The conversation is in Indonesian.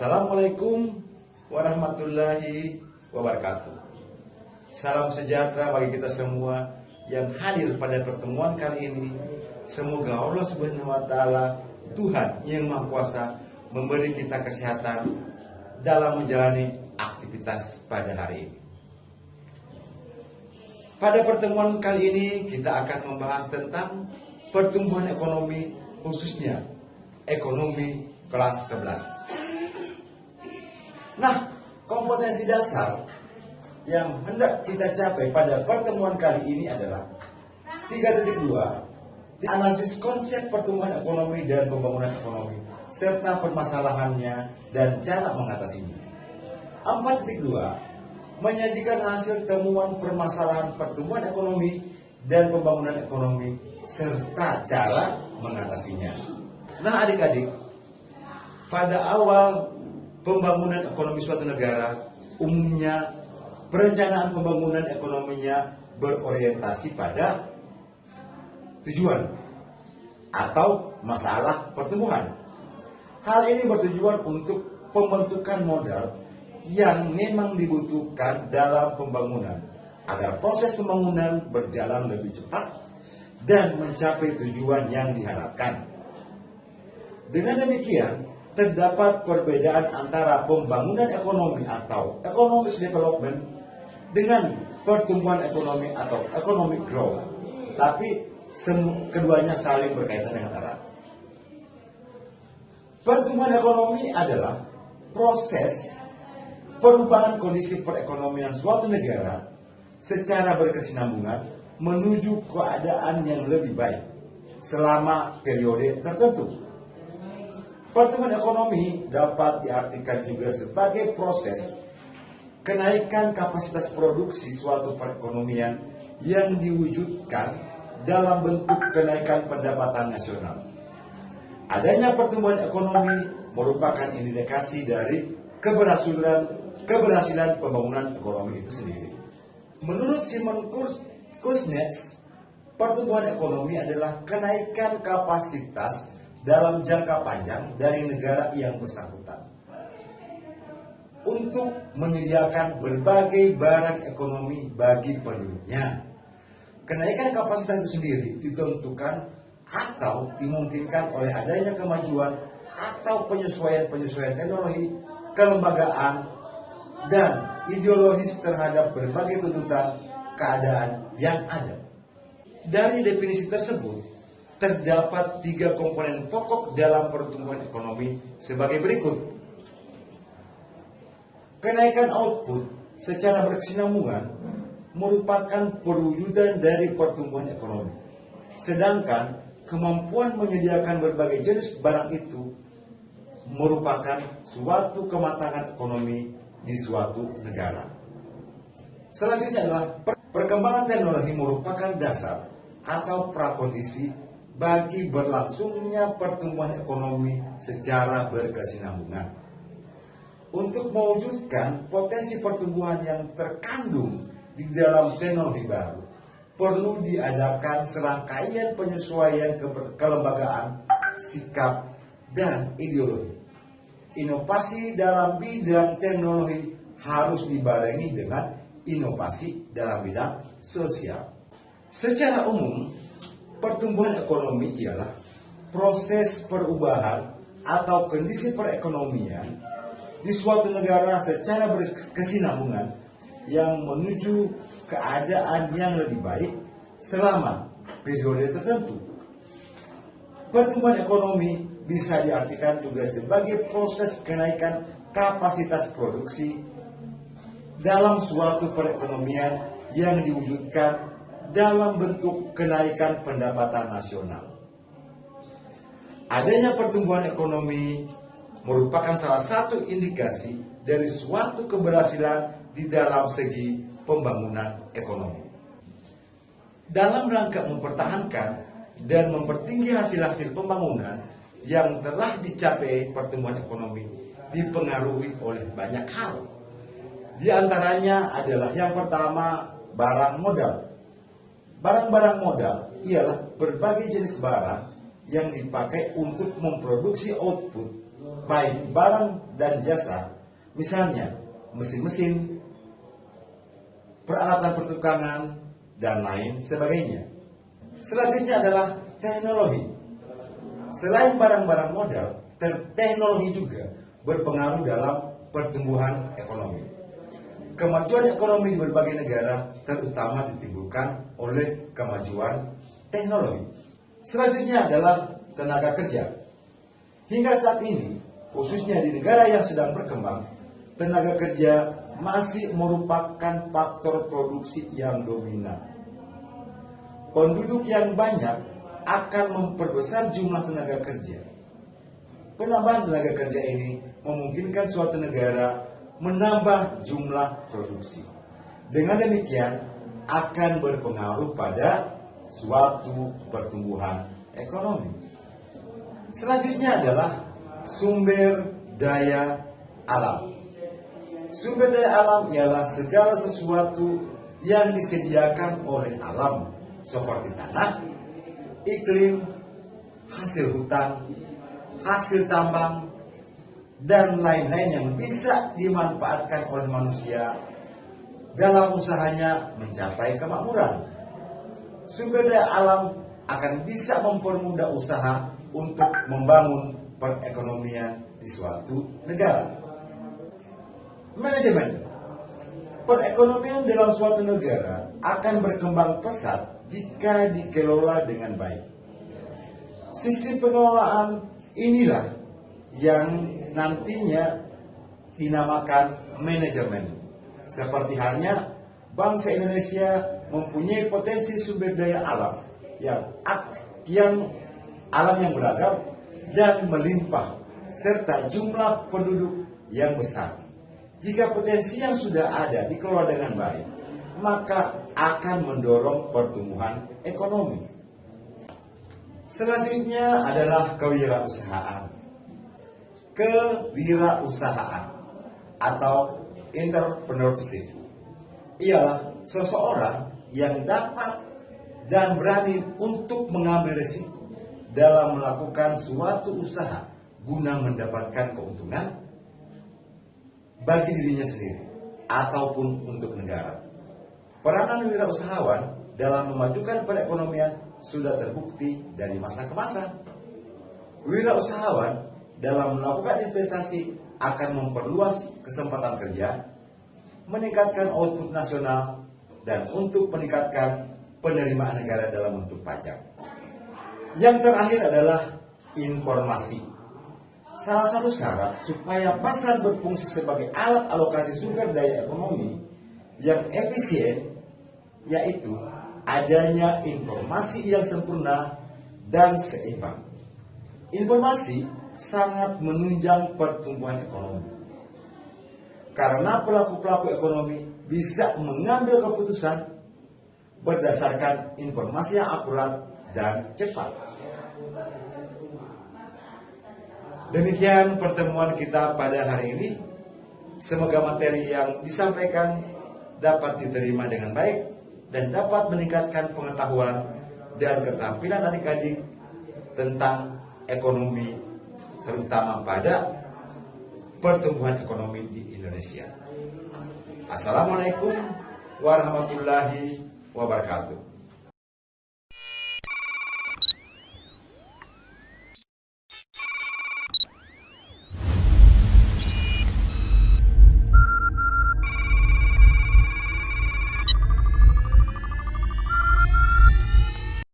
Assalamualaikum warahmatullahi wabarakatuh. Salam sejahtera bagi kita semua yang hadir pada pertemuan kali ini. Semoga Allah Subhanahu wa Ta'ala, Tuhan yang Maha Kuasa, memberi kita kesehatan dalam menjalani aktivitas pada hari ini. Pada pertemuan kali ini kita akan membahas tentang pertumbuhan ekonomi, khususnya ekonomi kelas 11. Nah, kompetensi dasar yang hendak kita capai pada pertemuan kali ini adalah 3.2, analisis konsep pertumbuhan ekonomi dan pembangunan ekonomi serta permasalahannya dan cara mengatasinya. 4.2, menyajikan hasil temuan permasalahan pertumbuhan ekonomi dan pembangunan ekonomi serta cara mengatasinya. Nah, adik-adik, pada awal pembangunan ekonomi suatu negara, umumnya perencanaan pembangunan ekonominya berorientasi pada tujuan atau masalah pertumbuhan. Hal ini bertujuan untuk pembentukan modal yang memang dibutuhkan dalam pembangunan agar proses pembangunan berjalan lebih cepat dan mencapai tujuan yang diharapkan. Dengan demikian, terdapat perbedaan antara pembangunan ekonomi atau economic development dengan pertumbuhan ekonomi atau economic growth. Tapi keduanya saling berkaitan dengan erat. Pertumbuhan ekonomi adalah proses perubahan kondisi perekonomian suatu negara secara berkesinambungan menuju keadaan yang lebih baik selama periode tertentu. Pertumbuhan ekonomi dapat diartikan juga sebagai proses kenaikan kapasitas produksi suatu perekonomian yang diwujudkan dalam bentuk kenaikan pendapatan nasional. Adanya pertumbuhan ekonomi merupakan indikasi dari keberhasilan pembangunan ekonomi itu sendiri. Menurut Simon Kuznets, pertumbuhan ekonomi adalah kenaikan kapasitas dalam jangka panjang dari negara yang bersangkutan untuk menyediakan berbagai barang ekonomi bagi penduduknya. Kenaikan kapasitas itu sendiri ditentukan atau dimungkinkan oleh adanya kemajuan atau penyesuaian teknologi, kelembagaan, dan ideologis terhadap berbagai tuntutan keadaan yang ada. Dari definisi tersebut, terdapat 3 komponen pokok dalam pertumbuhan ekonomi sebagai berikut. Kenaikan output secara berkesinambungan merupakan perwujudan dari pertumbuhan ekonomi. Sedangkan kemampuan menyediakan berbagai jenis barang itu merupakan suatu kematangan ekonomi di suatu negara. Selanjutnya adalah perkembangan teknologi merupakan dasar atau prakondisi bagi berlangsungnya pertumbuhan ekonomi secara berkesinambungan. Untuk mewujudkan potensi pertumbuhan yang terkandung di dalam teknologi baru, perlu diadakan serangkaian penyesuaian kelembagaan, sikap, dan ideologi. Inovasi dalam bidang teknologi harus dibarengi dengan inovasi dalam bidang sosial. Secara umum, pertumbuhan ekonomi ialah proses perubahan atau kondisi perekonomian di suatu negara secara berkesinambungan yang menuju keadaan yang lebih baik selama periode tertentu. Pertumbuhan ekonomi bisa diartikan juga sebagai proses kenaikan kapasitas produksi dalam suatu perekonomian yang diwujudkan dalam bentuk kenaikan pendapatan nasional. Adanya pertumbuhan ekonomi merupakan salah satu indikasi dari suatu keberhasilan di dalam segi pembangunan ekonomi. Dalam rangka mempertahankan dan mempertinggi hasil-hasil pembangunan yang telah dicapai, pertumbuhan ekonomi dipengaruhi oleh banyak hal. Di antaranya adalah yang pertama, barang modal. Barang-barang modal ialah berbagai jenis barang yang dipakai untuk memproduksi output baik barang dan jasa, misalnya mesin-mesin, peralatan pertukangan, dan lain sebagainya. Selanjutnya adalah teknologi. Selain barang-barang modal, teknologi juga berpengaruh dalam pertumbuhan ekonomi. Kemajuan ekonomi di berbagai negara terutama ditimbulkan oleh kemajuan teknologi. Selanjutnya adalah tenaga kerja. Hingga saat ini, khususnya di negara yang sedang berkembang, tenaga kerja masih merupakan faktor produksi yang dominan. Penduduk yang banyak akan memperbesar jumlah tenaga kerja. Penambahan tenaga kerja ini memungkinkan suatu negara menambah jumlah produksi. Dengan demikian akan berpengaruh pada suatu pertumbuhan ekonomi. Selanjutnya adalah sumber daya alam. Sumber daya alam ialah segala sesuatu yang disediakan oleh alam, seperti tanah, iklim, hasil hutan, hasil tambang, dan lain-lain yang bisa dimanfaatkan oleh manusia dalam usahanya mencapai kemakmuran. Sumber daya alam akan bisa mempermudah usaha untuk membangun perekonomian di suatu negara. Manajemen. Perekonomian dalam suatu negara akan berkembang pesat jika dikelola dengan baik. Sistem pengelolaan inilah yang nantinya dinamakan manajemen. Seperti halnya bangsa Indonesia mempunyai potensi sumber daya alam yang beragam dan melimpah, serta jumlah penduduk yang besar. Jika potensi yang sudah ada dikelola dengan baik, maka akan mendorong pertumbuhan ekonomi. Selanjutnya adalah kewirausahaan. Kewirausahaan atau entrepreneurship ialah seseorang yang dapat dan berani untuk mengambil risiko dalam melakukan suatu usaha guna mendapatkan keuntungan bagi dirinya sendiri ataupun untuk negara. Peranan wirausahawan dalam memajukan perekonomian sudah terbukti dari masa ke masa. Wirausahawan dalam melakukan investasi akan memperluas kesempatan kerja, meningkatkan output nasional, dan untuk meningkatkan penerimaan negara dalam bentuk pajak. Yang terakhir adalah informasi. Salah satu syarat supaya pasar berfungsi sebagai alat alokasi sumber daya ekonomi yang efisien yaitu adanya informasi yang sempurna dan seimbang. Informasi sangat menunjang pertumbuhan ekonomi. Karena pelaku-pelaku ekonomi bisa mengambil keputusan berdasarkan informasi yang akurat dan cepat. Demikian pertemuan kita pada hari ini. Semoga materi yang disampaikan dapat diterima dengan baik dan dapat meningkatkan pengetahuan dan keterampilan adik-adik tentang ekonomi, terutama pada pertumbuhan ekonomi di Indonesia. Assalamualaikum warahmatullahi wabarakatuh.